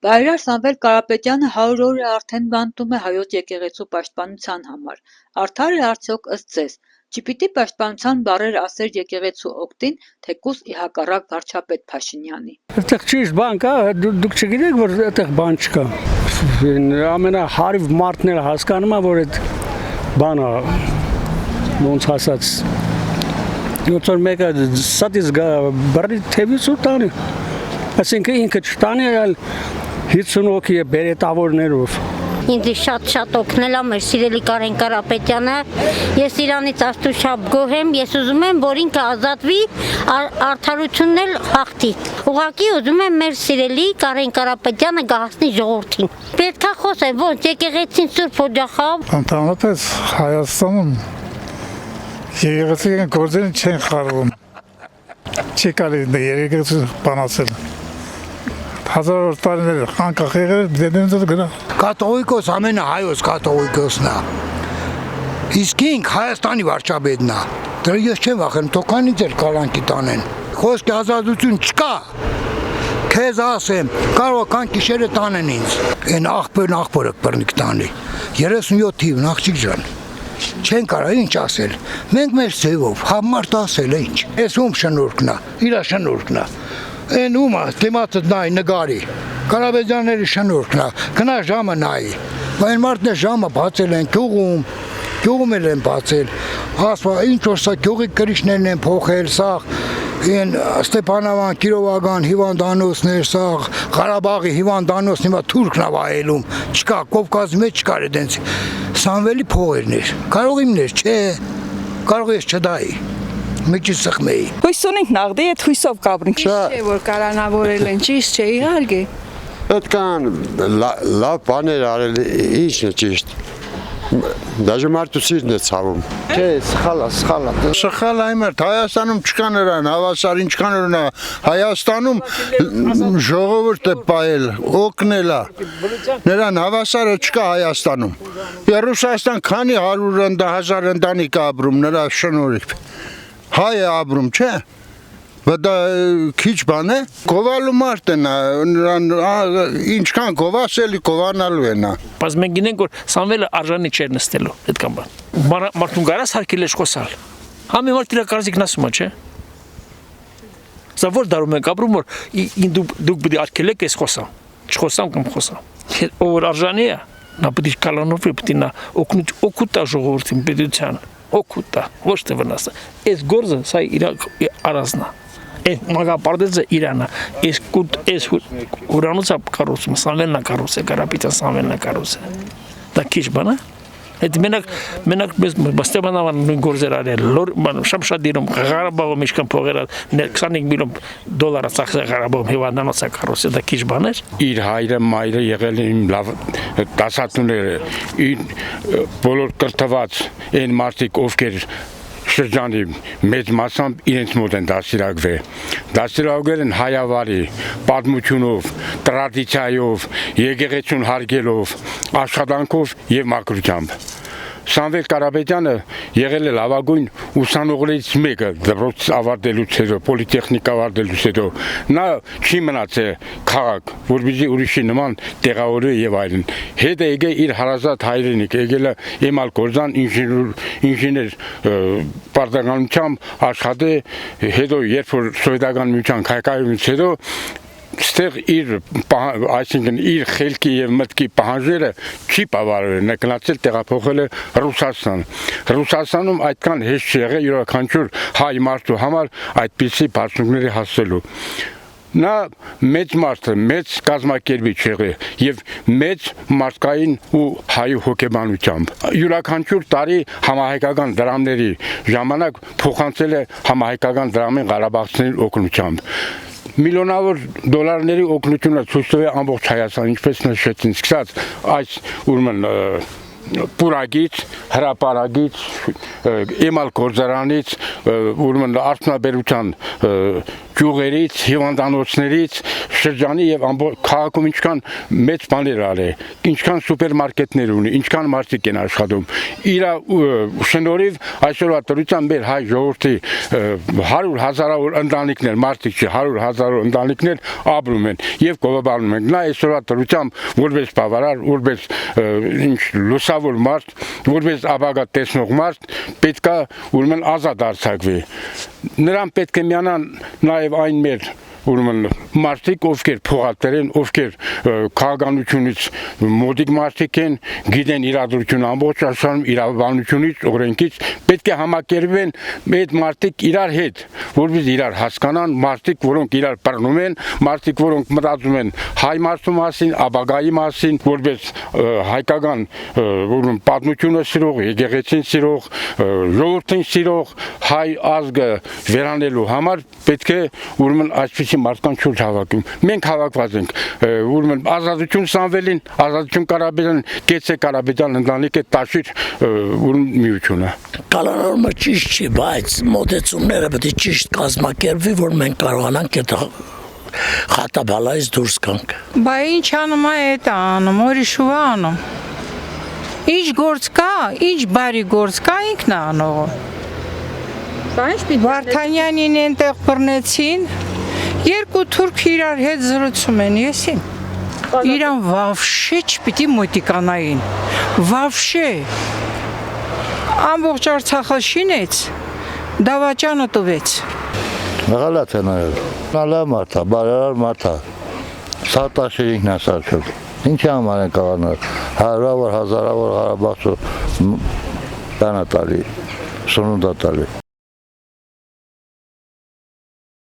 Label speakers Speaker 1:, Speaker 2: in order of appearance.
Speaker 1: Բարերար Սամվել Կարապետյանը 100 օր է արդեն բանտում է Հայոց եկեղեցու պաշտպանության համար: Արդար է արդյոք ըստ ձեզ: Չպիտի պաշտպանության բառեր ասեր եկեղեցու օգտին, թեկուզ ի հակառակ վարչապետ Փաշինյանի:
Speaker 2: Այդտեղ ճիշտ բան կա, դուք չգիտեք, որ այդտեղ բան չկա: Ամենահարիվ մարդն էլ հասկանում է, որ այդ բանը ոնց ասած յոթ օր մեկը սատից բռնի թևից ու տանի, այսինքն ինքը չտանի, այլ 50 հոգի է բերետավորներով:
Speaker 3: Ինձ շատ օգնել է մեր սիրելի Կարեն Կարապետյանը, ես իրանից աստուշապ գոհ եմ, ես ուզում եմ, որ ինքը ազատվի, արդարությունն էլ հաղթի: Ուղղակի ուզում եմ մեր սիրելի Կարեն Կարապետյանը գահացնի ժողովրդին: Պետք է խոսել, ոնց եկեղեցին Սուրբ Օջախով:
Speaker 4: Ընդհանրապես Հայաստանում եկեղեցի գործերը չեն խարվում, չի կարելի եկեղեցի բանացել: 1000 տարիներ անկախ եղել դեպի գնա
Speaker 5: կաթողիկոս ամենահայոց կաթողիկոսն է, իսկ ինք Հայաստանի վարչապետն է, դրա ես չեմ վախենում, թող ինձ էլ կալանքի տանեն, խոսքի ազատություն չկա, քեզ ասեմ, կարող կան գիշերը տանեն ինձ, այն աղբորը բռնիկ տանի, 37 թիվն աղջիկ ջան, չեն կարող ինչ ասել, մենք մեր ձևով, համարտ ասել է ինչ, ես ում շնորհքն է, իրա շնորհքն է, այն ում է, դիմացը նայի նգարի, Կարապետյանների շնորհքն է, գնա ժամը նայի, այն մարդն է ժամը բացել են գյուղում էլ են բացել, ասպա ինչ որ սա գյուղի կրիչներն են փոխել, սա են Ստեփանավան, Կիրովական հիվանդանոցներ, սա Ղարաբաղի հիվանդանոցն հիմա թուրքն է վայելում, չկա, Կովկասի մեջ չկար այդենց, Սամվելի փողերն էր, կարող իմներ, չէ, կարող ես չդայի, մեջի սխմեի։
Speaker 6: Հույս ունենք նաղդի այդ հույսով կապրենք։ Չէ, որ կարանավորել են, ճիշտ չէ, իհարկե։
Speaker 7: Այդքան լավ բաներ արել, ինչն է ճիշտ։ Դաժե մարդու սիրտն է ցավում։ Չէ, սխալ է։
Speaker 8: Սխալ այմերտ Հայաստանում չկա նրան, հավասար ինչքան օրնա Հայաստանում ժողովուրդ է պայել, օգնել է։ Նրան հավասարը չկա Հայաստանում։ Ռուսաստան քանի 100,000 ընտանիք է ապրում նրա շնորհիվ։ Հայ է ապրում, չէ։ Դա քիչ բան է, գովալու մարդ է նա, ինչքան գովասելի գովանալու է նա։
Speaker 9: Բայց մենք գինենք, որ Սամվելը արժանի չէր նստելու, այդքան բան։ Մարդուն կարաս հարկել ես խոսալ։ Համի մարդ իր կարծիքն ասում է, չէ։ Սա որ դարում ենք ապրում, որ դուք պետք է արկելեք ես խոսամ, չխոսամ կամ խոսամ։ Ով որ արժանի է, նա պետք է կալանովի, պետք է նա օգուտ է ժողովրդին, պետության, օգուտ է, ոչ թե վնասը։ Այս գործը սա իր արածն է։ Այս մագապարտեզը իրանա, այս ուրանոցը կարոսում, Սամվելն է կարոսը, Կարապետյան Սամվելն է կարոսը։ Դա քիչ բան է։ Այդ մենակ Ստեփանավան նույն գործեր արել, Շամշադիրում, Ղարաբաղում ինչքան փողեր 25 միլիոն դոլար ծախսել Ղարաբաղում հիվանդանոցը կարոսը, դա քիչ բան էր։
Speaker 8: Իր հայրը մայրը եղել իմ լավ դասատուները, բոլոր կրթված այն մարդիկ, ովքեր շրջանի մեծ մասամբ իրենց մոտ են դաստիարակվել են հայավարի, պատմությունով, տրադիցիայով, եկեղեցուն հարգելով, աշխատանքով և մաքրությամբ։ Սամվել Կարապետյանը եղել է լավագույն ուսանողներից մեկը դպրոց ավարտելուց հետո, պոլիտեխնիկ ավարտելուց հետո, նա չի մնացել քաղաք, որպեսզի ուրիշի նման տեղավորի եւ այլն։ Հետ է եկել իր հարազատ հայրենիք, եկել է Էմալ Գորզան ինժեներ պարտականությամբ աշխատել, հետո երբ որ սովետական միության քայքայումից հետո ստեղ այսինքն իր խելքի եւ մտքի պահանջները չի բավարարել, նա գնացել տեղափոխել է Ռուսաստան։ Ռուսաստանում այդքան հեշտ չի եղել յուրաքանչյուր հայ մարդու համար այդպիսի բարձունքների հասնելու։ Նա մեծ մարդ է, մեծ կազմակերպիչ եղել եւ մեծ մարդկային ու հայ հոգեբանությամբ։ Յուրաքանչյուր տարի համահայկական դրամների ժամանակ փոխանցել է համահայկական դրամին Ղարաբաղցիների օգնությամբ։ Միլիոնավոր դոլարների օգնությունը ցույց տվել ամբողջ Հայաստան, ինչպես նշեցին, սկսած այս ուրեմն Պուրագից, հրապարակից, Էմալ Գորզարանից, ուրեմն արդյունաբերության գյուղերից, հիվանդանոցներից, շրջանի եւ ամբողջ քաղաքում ինչքան մեծ բաներ արել, ինչքան սուպերմարկետներ ունի, ինչքան մարդիկ են աշխատում։ Իր շնորհիվ այսօրվա դրությամբ մեր հայ ժողովրդի 100 հազարավոր ընտանիքներ, մարդիկ չի 100 հազարավոր ընտանիքներ ապրում են եւ գովաբանում են։ Նա այսօրվա դրությամբ որպես բավարար, որպես ինչ լուսավոր մարդ, որպես ապագա տեսնող մարդ պետքա ուրեմն ազատ արձակվի։ Նրան պետք է միանան նաեւ այն մեր ուրեմն մարդիկ, ովքեր փողատեր են, ովքեր քաղաքականությունից մոդիկ մարդիկ են, գիտեն իրադրությունը ամբողջ աշխարհում, իրավաբանությունից, օրենքից, պետք է համակերպվեն այդ մարդիկ իրար հետ, որովհետեւ իրար հասկանան, մարդիկ, որոնք իրար բռնում են, մարդիկ, որոնք մտածում են հայ մարդու մասին, ապագայի մասին, որպես հայկական ուրեմն պատմությունը սիրող, եկեղեցին սիրող, ժողովրդին սիրող հայ ազգը վերանելու համար պետք է ուրեմն այսպես մարդկանց շուրջ հավաքում։ Մենք հավաքված ենք, ուրեմն ազատություն Սամվելին, ազատություն Կարապետյան, Գեցե Կարապետյան ընտանիքը տաշիր ուրեմն միությունը։
Speaker 10: Կալանավորումը ճիշտ չի, բայց մոտեցումները պետք է ճիշտ կազմակերպվի, որ մենք կարողանանք այդ խատաբալայից դուրս գանք։
Speaker 6: Բա ինչ անում է այդ անում, ուրիշու անում։ Ինչ գործ կա, ինչ բարի գործ կա, ինքն է անողը։ Վարդանյանին այնտեղ բռնեցին, երկու թուրք իրար հետ զրուցում են, եսին։ Իրան վավշե չպիտի մոտիկանային, վավշե։ Ամբողջ Արցախը շինեց, դավաճանը տվեց։
Speaker 11: Մեղալատ է նայել, նալա մարդա, բարարար մարդա, սարտաշիր ինքն է սարքել, ինչի համար են կաղանել, հարյուրավոր, հազարավոր Ղարաբաղցու բանա տալի, սնունդա տալի։